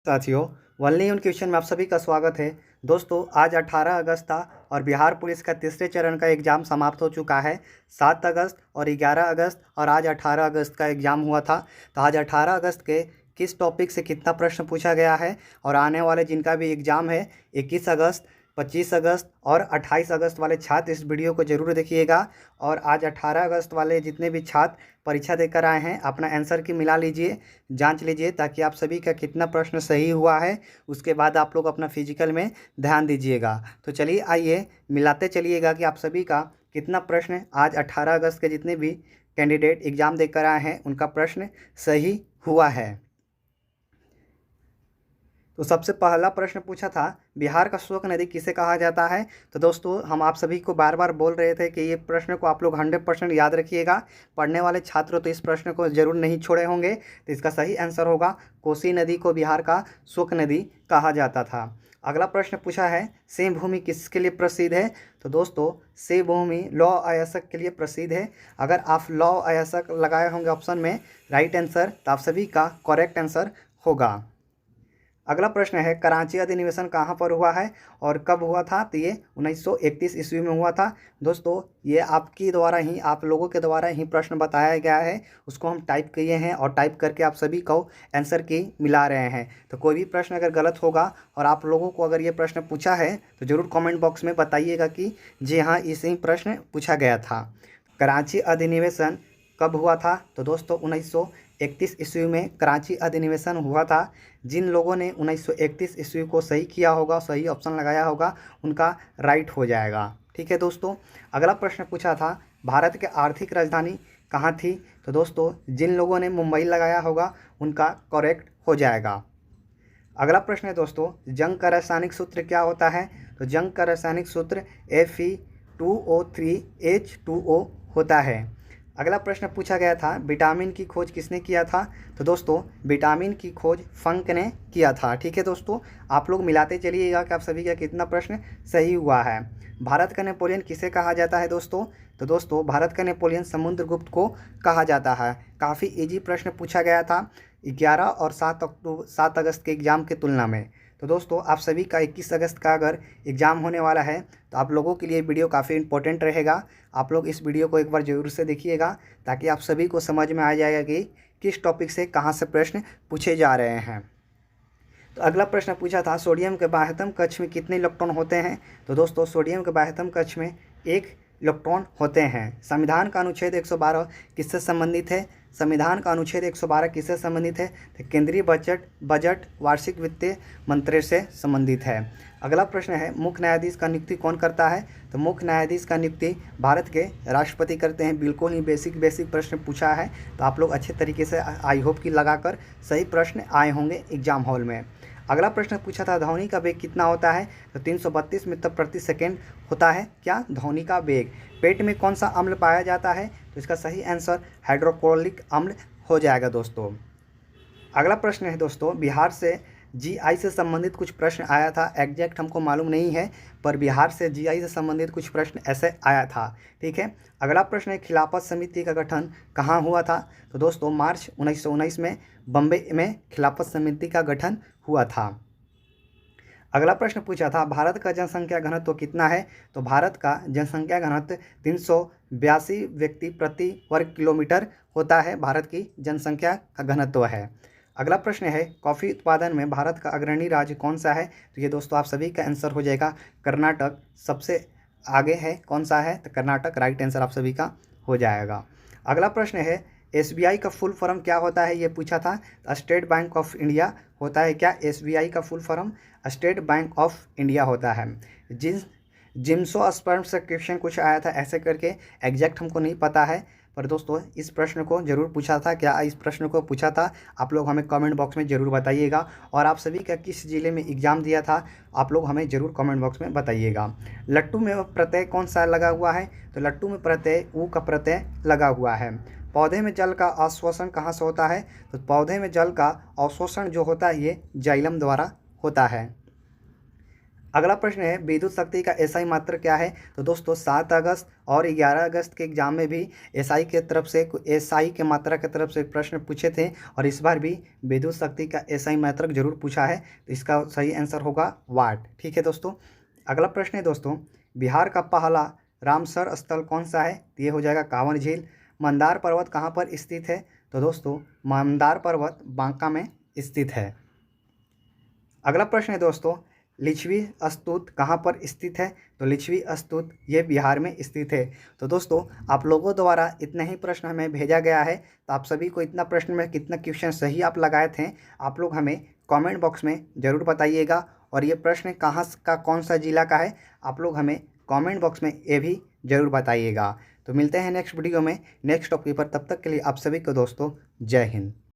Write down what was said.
साथियों, वनली इन क्वेश्चन में आप सभी का स्वागत है। दोस्तों, आज 18 अगस्त था और बिहार पुलिस का तीसरे चरण का एग्ज़ाम समाप्त हो चुका है। 7 अगस्त और 11 अगस्त और आज 18 अगस्त का एग्ज़ाम हुआ था। तो आज 18 अगस्त के किस टॉपिक से कितना प्रश्न पूछा गया है और आने वाले जिनका भी एग्ज़ाम है 21 अगस्त, 25 अगस्त और 28 अगस्त वाले छात्र इस वीडियो को ज़रूर देखिएगा। और आज 18 अगस्त वाले जितने भी छात्र परीक्षा देकर आए हैं, अपना आंसर की मिला लीजिए, जांच लीजिए, ताकि आप सभी का कितना प्रश्न सही हुआ है। उसके बाद आप लोग अपना फिजिकल में ध्यान दीजिएगा। तो चलिए आइए मिलाते चलिएगा कि आप सभी का कितना प्रश्न आज 18 अगस्त के जितने भी कैंडिडेट एग्ज़ाम देकर आए हैं उनका प्रश्न सही हुआ है। तो सबसे पहला प्रश्न पूछा था, बिहार का शोक नदी किसे कहा जाता है। तो दोस्तों, हम आप सभी को बार बार बोल रहे थे कि ये प्रश्न को आप लोग 100% याद रखिएगा। पढ़ने वाले छात्र तो इस प्रश्न को जरूर नहीं छोड़े होंगे। तो इसका सही आंसर होगा, कोसी नदी को बिहार का शोक नदी कहा जाता था। अगला प्रश्न पूछा है, सेम भूमि किसके लिए प्रसिद्ध है। तो दोस्तों, सेम भूमि लौह अयस्क के लिए प्रसिद्ध है। अगर आप लौह अयस्क लगाए होंगे ऑप्शन में राइट आंसर, तो आप सभी का करेक्ट आंसर होगा। अगला प्रश्न है, कराची अधिनिवेशन कहाँ पर हुआ है और कब हुआ था। तो ये 1931 ईस्वी में हुआ था। दोस्तों, ये आपकी द्वारा ही, आप लोगों के द्वारा ही प्रश्न बताया गया है, उसको हम टाइप किए हैं और टाइप करके आप सभी को आंसर की मिला रहे हैं। तो कोई भी प्रश्न अगर गलत होगा और आप लोगों को अगर ये प्रश्न पूछा है तो ज़रूर कमेंट बॉक्स में बताइएगा कि जी हाँ, इसे ही प्रश्न पूछा गया था। कराची अधिनिवेशन कब हुआ था। तो दोस्तों, 1931 ईस्वी में कराची अधिनिवेशन हुआ था। जिन लोगों ने 1931 ईस्वी को सही किया होगा, सही ऑप्शन लगाया होगा, उनका राइट हो जाएगा। ठीक है दोस्तों। अगला प्रश्न पूछा था, भारत के आर्थिक राजधानी कहाँ थी। तो दोस्तों, जिन लोगों ने मुंबई लगाया होगा उनका करेक्ट हो जाएगा। अगला प्रश्न है दोस्तों, जंग का रासायनिक सूत्र क्या होता है। तो जंग का रासायनिक सूत्र Fe2O3H2O होता है। अगला प्रश्न पूछा गया था, विटामिन की खोज किसने किया था। तो दोस्तों, विटामिन की खोज फंक ने किया था। ठीक है दोस्तों, आप लोग मिलाते चलिएगा कि आप सभी का कितना प्रश्न सही हुआ है। भारत का नेपोलियन किसे कहा जाता है दोस्तों। तो दोस्तों, भारत का नेपोलियन समुद्रगुप्त को कहा जाता है। काफ़ी इजी प्रश्न पूछा गया था 11 और 7 अगस्त के एग्ज़ाम की तुलना में। तो दोस्तों, आप सभी का 21 अगस्त का अगर एग्ज़ाम होने वाला है तो आप लोगों के लिए वीडियो काफ़ी इंपॉर्टेंट रहेगा। आप लोग इस वीडियो को एक बार ज़रूर से देखिएगा, ताकि आप सभी को समझ में आ जाएगा कि किस टॉपिक से कहाँ से प्रश्न पूछे जा रहे हैं। तो अगला प्रश्न पूछा था, सोडियम के बाह्यतम कक्ष में कितने इलेक्ट्रॉन होते हैं। तो दोस्तों, सोडियम के बाह्यतम कक्ष में 1 इलेक्ट्रॉन होते हैं। संविधान का अनुच्छेद 112 किससे संबंधित है। संविधान का अनुच्छेद 112 किससे संबंधित है। तो केंद्रीय बजट वार्षिक वित्तीय मंत्री से संबंधित है। अगला प्रश्न है, मुख्य न्यायाधीश का नियुक्ति कौन करता है। तो मुख्य न्यायाधीश का नियुक्ति भारत के राष्ट्रपति करते हैं। बिल्कुल ही बेसिक प्रश्न पूछा है, तो आप लोग अच्छे तरीके से आई होप की लगाकर सही प्रश्न आए होंगे एग्जाम हॉल में। अगला प्रश्न पूछा था, ध्वनि का वेग कितना होता है। तो 332 मीटर प्रति सेकेंड होता है क्या ध्वनि का वेग। पेट में कौन सा अम्ल पाया जाता है। तो इसका सही आंसर हाइड्रोक्लोरिक अम्ल हो जाएगा दोस्तों। अगला प्रश्न है दोस्तों, बिहार से जीआई से संबंधित कुछ प्रश्न आया था। एग्जैक्ट हमको मालूम नहीं है, पर बिहार से जीआई से संबंधित कुछ प्रश्न ऐसे आया था। ठीक है। अगला प्रश्न है, खिलाफत समिति का गठन कहाँ हुआ था। तो दोस्तों, मार्च 1919 में बम्बई में खिलाफत समिति का गठन हुआ था। अगला प्रश्न पूछा था, भारत का जनसंख्या घनत्व तो कितना है। तो भारत का जनसंख्या घनत्व 382 व्यक्ति प्रति वर्ग किलोमीटर होता है। भारत की जनसंख्या का घनत्व है। अगला प्रश्न है, कॉफ़ी उत्पादन में भारत का अग्रणी राज्य कौन सा है। तो ये दोस्तों आप सभी का आंसर हो जाएगा, कर्नाटक सबसे आगे है। कौन सा है। तो कर्नाटक राइट आंसर आप सभी का हो जाएगा। अगला प्रश्न है, एसबीआई का फुल फॉर्म क्या होता है। ये पूछा था। स्टेट बैंक ऑफ इंडिया होता है क्या। एसबीआई का full form state bank of India होता है। जिम्नोस्पर्म से क्वेश्चन कुछ आया था ऐसे करके, एग्जैक्ट हमको नहीं पता है, पर दोस्तों इस प्रश्न को जरूर पूछा था। क्या इस प्रश्न को पूछा था, आप लोग हमें कमेंट बॉक्स में ज़रूर बताइएगा। और आप सभी का किस ज़िले में एग्ज़ाम दिया था, आप लोग हमें ज़रूर कमेंट बॉक्स में बताइएगा। लट्टू में प्रत्यय कौन सा लगा हुआ है। तो लट्टू में प्रत्यय ऊ का प्रत्यय लगा हुआ है। पौधे में जल का अवशोषण कहाँ से होता है। तो पौधे में जल का अवशोषण जो होता है ये जाइलम द्वारा होता है। अगला प्रश्न है विद्युत शक्ति का एसआई मात्रक क्या है। तो दोस्तों 7 अगस्त और 11 अगस्त के एग्जाम में भी एसआई के मात्रक की तरफ से प्रश्न पूछे थे और इस बार भी विद्युत शक्ति का एसआई मात्रक जरूर पूछा है। तो इसका सही आंसर होगा वाट। ठीक है दोस्तों। अगला प्रश्न है दोस्तों बिहार का पहला रामसर स्थल कौन सा है। तो ये हो जाएगा कांवर झील। मंदार पर्वत कहाँ पर स्थित है। तो दोस्तों मंदार पर्वत बांका में स्थित है। अगला प्रश्न है दोस्तों लिच्छवी स्तूप कहाँ पर स्थित है। तो लिच्छवी स्तूप ये बिहार में स्थित है। तो दोस्तों आप लोगों द्वारा इतना ही प्रश्न हमें भेजा गया है। तो आप सभी को इतना प्रश्न में कितना क्वेश्चन सही आप लगाए थे आप लोग हमें कमेंट बॉक्स में ज़रूर बताइएगा। और ये प्रश्न कहाँ का कौन सा जिला का है आप लोग हमें कमेंट बॉक्स में ये भी ज़रूर बताइएगा। तो मिलते हैं नेक्स्ट वीडियो में नेक्स्ट टॉपिक पर। तब तक के लिए आप सभी को दोस्तों जय हिंद।